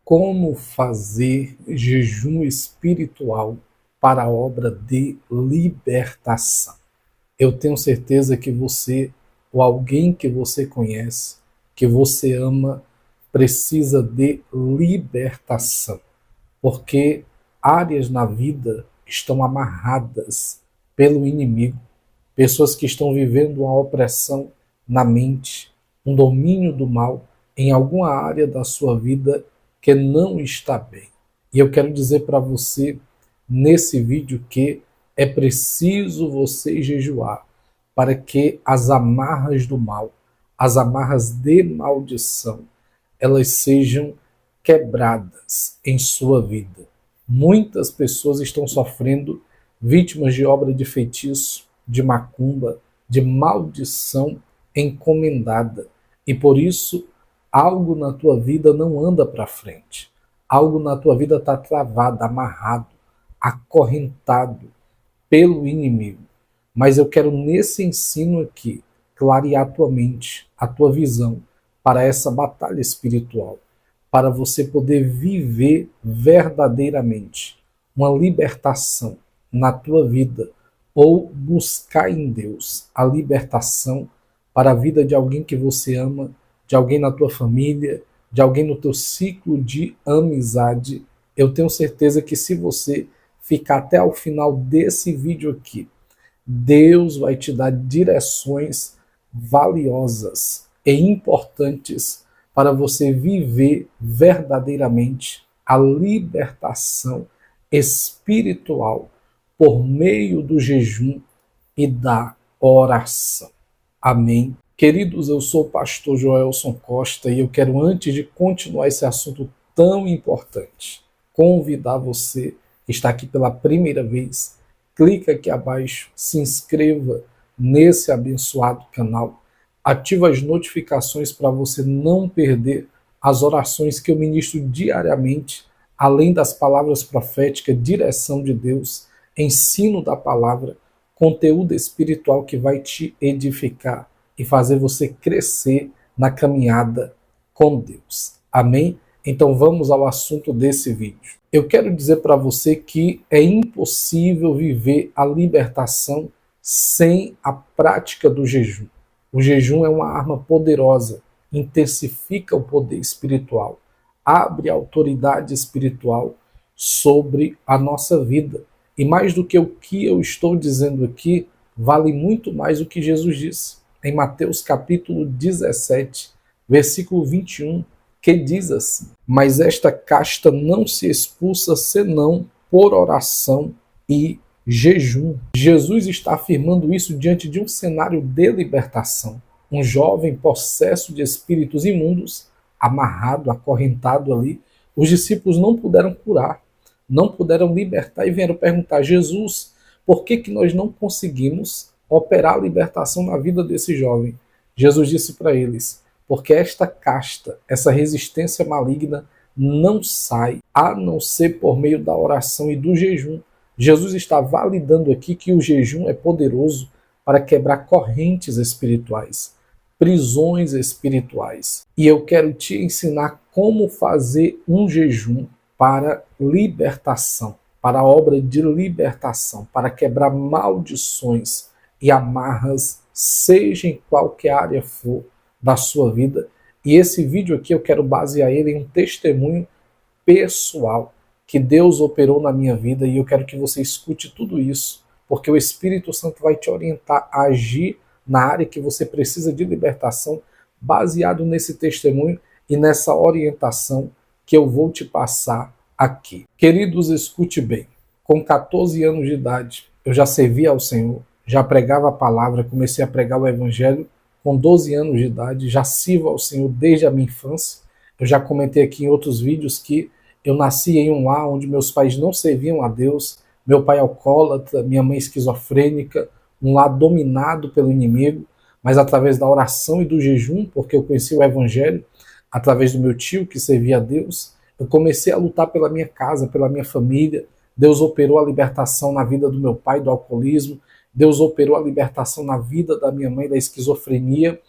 Como fazer jejum espiritual para a obra de libertação? Eu tenho certeza que você, ou alguém que você conhece, que você ama, precisa de libertação, porque áreas na vida estão amarradas pelo inimigo, pessoas que estão vivendo uma opressão na mente, um domínio do mal em alguma área da sua vida que não está bem. E eu quero dizer para você nesse vídeo que é preciso você jejuar para que as amarras do mal, as amarras de maldição, elas sejam quebradas em sua vida. Muitas pessoas estão sofrendo, vítimas de obra de feitiço, de macumba, de maldição encomendada. E por isso, algo na tua vida não anda para frente. Algo na tua vida está travado, amarrado, acorrentado pelo inimigo. Mas eu quero nesse ensino aqui clarear a tua mente, a tua visão para essa batalha espiritual, para você poder viver verdadeiramente uma libertação na tua vida ou buscar em Deus a libertação para a vida de alguém que você ama, de alguém na tua família, de alguém no teu ciclo de amizade. Eu tenho certeza que se você ficar até o final desse vídeo aqui, Deus vai te dar direções valiosas e importantes para você viver verdadeiramente a libertação espiritual por meio do jejum e da oração. Amém? Queridos, eu sou o pastor Joelson Costa e eu quero, antes de continuar esse assunto tão importante, convidar você que está aqui pela primeira vez, clica aqui abaixo, se inscreva nesse abençoado canal, ativa as notificações para você não perder as orações que eu ministro diariamente, além das palavras proféticas, direção de Deus, ensino da palavra, conteúdo espiritual que vai te edificar e fazer você crescer na caminhada com Deus. Amém? Então vamos ao assunto desse vídeo. Eu quero dizer para você que é impossível viver a libertação sem a prática do jejum. O jejum é uma arma poderosa, intensifica o poder espiritual, abre a autoridade espiritual sobre a nossa vida. E mais do que o que eu estou dizendo aqui, vale muito mais o que Jesus disse em Mateus capítulo 17, versículo 21, que diz assim: mas esta casta não se expulsa senão por oração e jejum. Jesus está afirmando isso diante de um cenário de libertação. Um jovem possesso de espíritos imundos, amarrado, acorrentado ali. Os discípulos não puderam curar, não puderam libertar e vieram perguntar: Jesus, por que nós não conseguimos operar a libertação na vida desse jovem? Jesus disse para eles: porque esta casta, essa resistência maligna não sai a não ser por meio da oração e do jejum. Jesus está validando aqui que o jejum é poderoso para quebrar correntes espirituais, prisões espirituais. E eu quero te ensinar como fazer um jejum para libertação, para a obra de libertação, para quebrar maldições e amarras, seja em qualquer área for da sua vida. E esse vídeo aqui eu quero basear ele em um testemunho pessoal que Deus operou na minha vida, e eu quero que você escute tudo isso, porque o Espírito Santo vai te orientar a agir na área que você precisa de libertação, baseado nesse testemunho e nessa orientação que eu vou te passar aqui. Queridos, escute bem. Com 14 anos de idade, eu já servia ao Senhor, já pregava a palavra, comecei a pregar o Evangelho com 12 anos de idade, já sirvo ao Senhor desde a minha infância. Eu já comentei aqui em outros vídeos que eu nasci em um lar onde meus pais não serviam a Deus, meu pai alcoólatra, minha mãe esquizofrênica, um lar dominado pelo inimigo, mas através da oração e do jejum, porque eu conheci o Evangelho, através do meu tio que servia a Deus, eu comecei a lutar pela minha casa, pela minha família. Deus operou a libertação na vida do meu pai do alcoolismo, Deus operou a libertação na vida da minha mãe da esquizofrenia,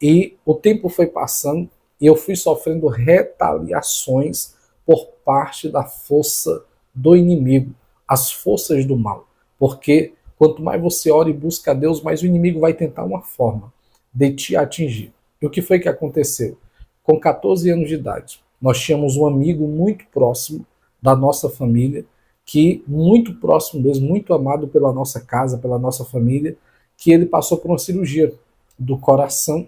e o tempo foi passando e eu fui sofrendo retaliações por parte da força do inimigo, as forças do mal. Porque quanto mais você ora e busca a Deus, mais o inimigo vai tentar uma forma de te atingir. E o que foi que aconteceu? Com 14 anos de idade, nós tínhamos um amigo muito próximo da nossa família, que muito próximo mesmo, muito amado pela nossa casa, pela nossa família, que ele passou por uma cirurgia do coração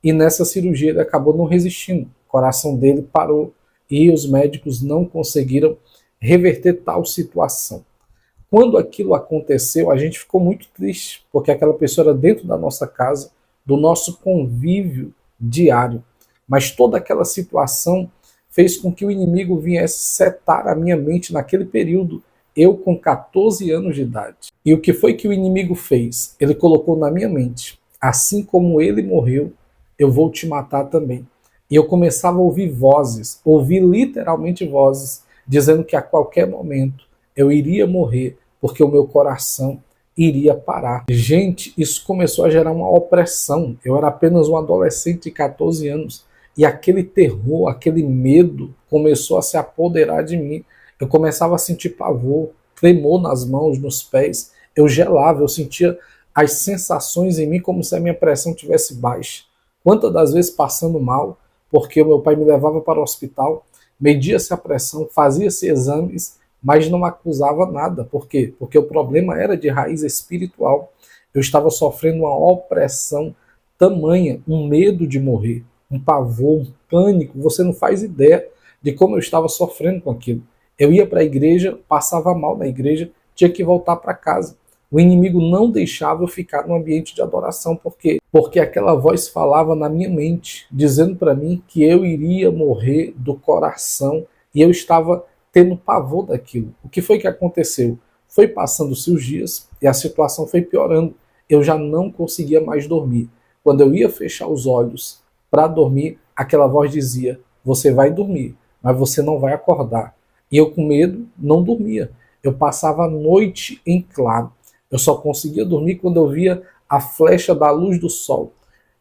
e nessa cirurgia ele acabou não resistindo. O coração dele parou e os médicos não conseguiram reverter tal situação. Quando aquilo aconteceu, a gente ficou muito triste, porque aquela pessoa era dentro da nossa casa, do nosso convívio diário. Mas toda aquela situação fez com que o inimigo viesse setar a minha mente naquele período, eu com 14 anos de idade. E o que foi que o inimigo fez? Ele colocou na minha mente, assim como ele morreu, eu vou te matar também. E eu começava a ouvir vozes, ouvir literalmente vozes, dizendo que a qualquer momento eu iria morrer, porque o meu coração iria parar. Gente, isso começou a gerar uma opressão. Eu era apenas um adolescente de 14 anos e aquele terror, aquele medo começou a se apoderar de mim. Eu começava a sentir pavor, tremor nas mãos, nos pés. Eu gelava, eu sentia as sensações em mim como se a minha pressão tivesse baixa. Quantas das vezes passando mal, porque o meu pai me levava para o hospital, media-se a pressão, fazia-se exames, mas não acusava nada. Por quê? Porque o problema era de raiz espiritual. Eu estava sofrendo uma opressão tamanha, um medo de morrer, um pavor, um pânico. Você não faz ideia de como eu estava sofrendo com aquilo. Eu ia para a igreja, passava mal na igreja, tinha que voltar para casa. O inimigo não deixava eu ficar no ambiente de adoração. Por quê? Porque aquela voz falava na minha mente, dizendo para mim que eu iria morrer do coração e eu estava tendo pavor daquilo. O que foi que aconteceu? Foi passando-se os dias e a situação foi piorando. Eu já não conseguia mais dormir. Quando eu ia fechar os olhos para dormir, aquela voz dizia: você vai dormir, mas você não vai acordar. E eu com medo não dormia. Eu passava a noite em claro. Eu só conseguia dormir quando eu via a flecha da luz do sol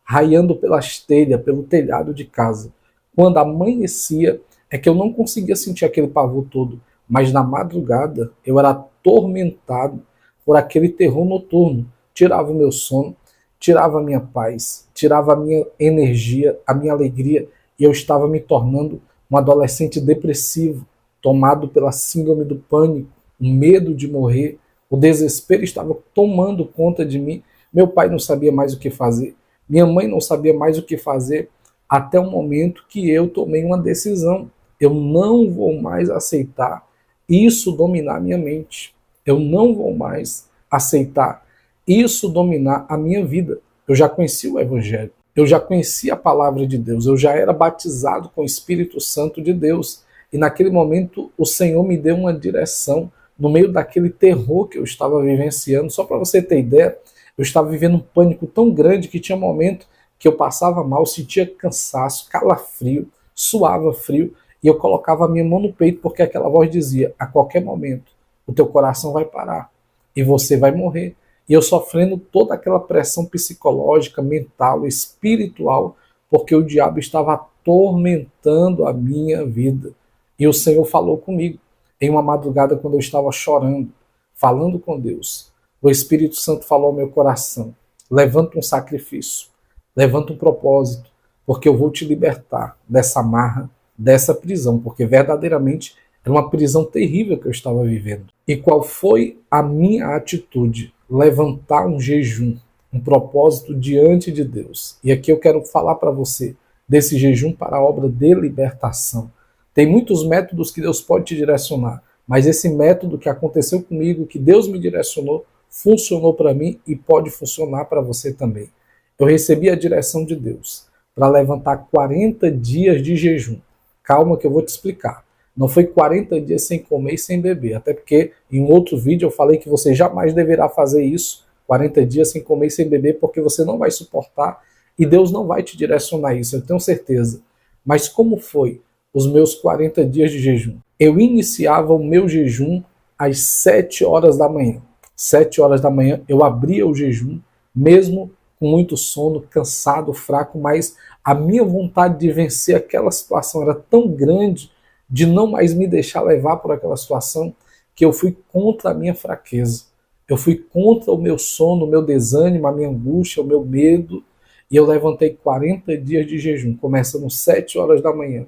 raiando pelas telhas, pelo telhado de casa. Quando amanhecia, é que eu não conseguia sentir aquele pavor todo, mas na madrugada eu era atormentado por aquele terror noturno. Tirava o meu sono, tirava a minha paz, tirava a minha energia, a minha alegria, e eu estava me tornando um adolescente depressivo, tomado pela síndrome do pânico, o medo de morrer, o desespero estava tomando conta de mim. Meu pai não sabia mais o que fazer, minha mãe não sabia mais o que fazer, até o momento que eu tomei uma decisão. Eu não vou mais aceitar isso dominar a minha mente. Eu não vou mais aceitar isso dominar a minha vida. Eu já conheci o Evangelho, eu já conhecia a palavra de Deus, eu já era batizado com o Espírito Santo de Deus. E naquele momento o Senhor me deu uma direção no meio daquele terror que eu estava vivenciando. Só para você ter ideia, eu estava vivendo um pânico tão grande que tinha momento que eu passava mal, sentia cansaço, calafrio, suava frio, e eu colocava a minha mão no peito porque aquela voz dizia: a qualquer momento o teu coração vai parar e você vai morrer. E eu sofrendo toda aquela pressão psicológica, mental, espiritual, porque o diabo estava atormentando a minha vida. E o Senhor falou comigo em uma madrugada quando eu estava chorando, falando com Deus. O Espírito Santo falou ao meu coração: levanta um sacrifício, levanta um propósito, porque eu vou te libertar dessa amarra, dessa prisão, porque verdadeiramente era uma prisão terrível que eu estava vivendo. E qual foi a minha atitude? Levantar um jejum, um propósito diante de Deus. E aqui eu quero falar para você desse jejum para a obra de libertação. Tem muitos métodos que Deus pode te direcionar, mas esse método que aconteceu comigo, que Deus me direcionou, funcionou para mim e pode funcionar para você também. Eu recebi a direção de Deus para levantar 40 dias de jejum. Calma que eu vou te explicar. Não foi 40 dias sem comer e sem beber, até porque em um outro vídeo eu falei que você jamais deverá fazer isso, 40 dias sem comer e sem beber, porque você não vai suportar e Deus não vai te direcionar isso, eu tenho certeza. Mas como foi os meus 40 dias de jejum? Eu iniciava o meu jejum às 7 horas da manhã. 7 horas da manhã eu abria o jejum, mesmo com muito sono, cansado, fraco, mas a minha vontade de vencer aquela situação era tão grande de não mais me deixar levar por aquela situação, que eu fui contra a minha fraqueza. Eu fui contra o meu sono, o meu desânimo, a minha angústia, o meu medo, e eu levantei 40 dias de jejum, começando 7 horas da manhã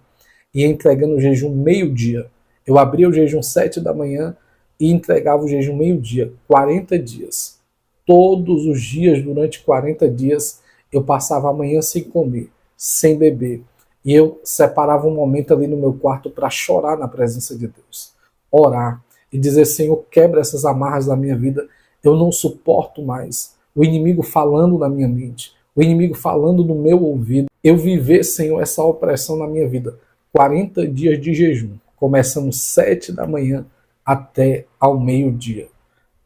e entregando o jejum meio-dia. Eu abria o jejum 7 da manhã e entregava o jejum meio-dia, 40 dias. Todos os dias, durante 40 dias, eu passava a manhã sem comer, sem beber. E eu separava um momento ali no meu quarto para chorar na presença de Deus. Orar e dizer, Senhor, quebra essas amarras da minha vida. Eu não suporto mais o inimigo falando na minha mente, o inimigo falando no meu ouvido. Eu viver, Senhor, essa opressão na minha vida. 40 dias de jejum, começando 7 da manhã até ao meio-dia.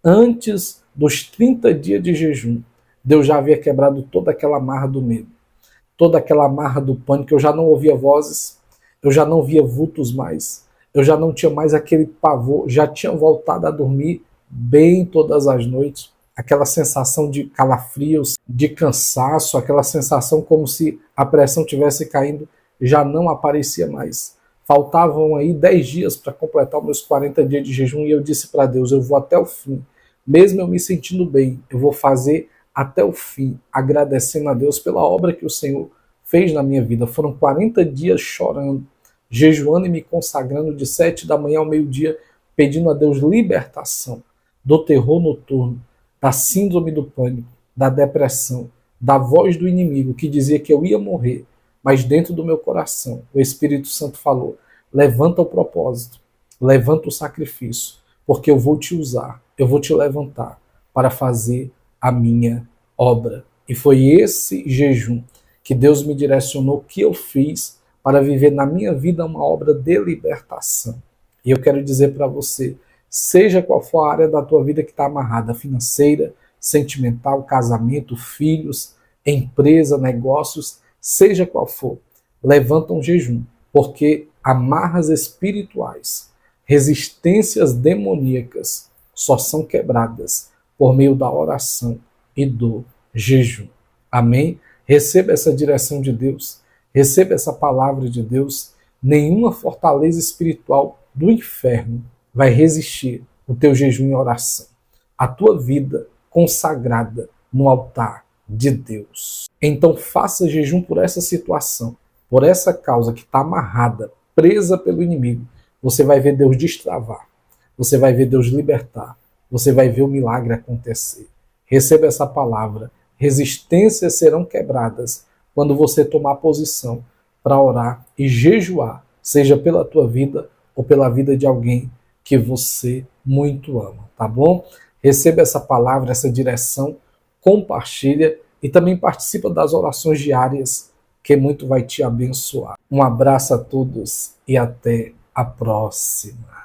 Antes dos 30 dias de jejum, Deus já havia quebrado toda aquela amarra do medo, toda aquela amarra do pânico. Eu já não ouvia vozes, eu já não via vultos mais, eu já não tinha mais aquele pavor, já tinha voltado a dormir bem todas as noites. Aquela sensação de calafrios, de cansaço, aquela sensação como se a pressão tivesse caindo, já não aparecia mais. Faltavam aí 10 dias para completar os meus 40 dias de jejum e eu disse para Deus, eu vou até o fim. Mesmo eu me sentindo bem, eu vou fazer até o fim, agradecendo a Deus pela obra que o Senhor fez na minha vida. Foram 40 dias chorando, jejuando e me consagrando de 7 da manhã ao meio-dia, pedindo a Deus libertação do terror noturno, da síndrome do pânico, da depressão, da voz do inimigo que dizia que eu ia morrer, mas dentro do meu coração o Espírito Santo falou, levanta o propósito, levanta o sacrifício, porque eu vou te usar, eu vou te levantar para fazer a minha obra. E foi esse jejum que Deus me direcionou, que eu fiz para viver na minha vida uma obra de libertação. E eu quero dizer para você, seja qual for a área da tua vida que está amarrada, financeira, sentimental, casamento, filhos, empresa, negócios, seja qual for, levanta um jejum, porque amarras espirituais, resistências demoníacas só são quebradas por meio da oração e do jejum. Amém? Receba essa direção de Deus, receba essa palavra de Deus. Nenhuma fortaleza espiritual do inferno vai resistir o teu jejum e oração. A tua vida consagrada no altar de Deus. Então faça jejum por essa situação, por essa causa que está amarrada, presa pelo inimigo. Você vai ver Deus destravar, você vai ver Deus libertar, você vai ver o milagre acontecer. Receba essa palavra. Resistências serão quebradas quando você tomar posição para orar e jejuar, seja pela tua vida ou pela vida de alguém que você muito ama, tá bom? Receba essa palavra, essa direção, compartilha e também participa das orações diárias, que muito vai te abençoar. Um abraço a todos e até a próxima.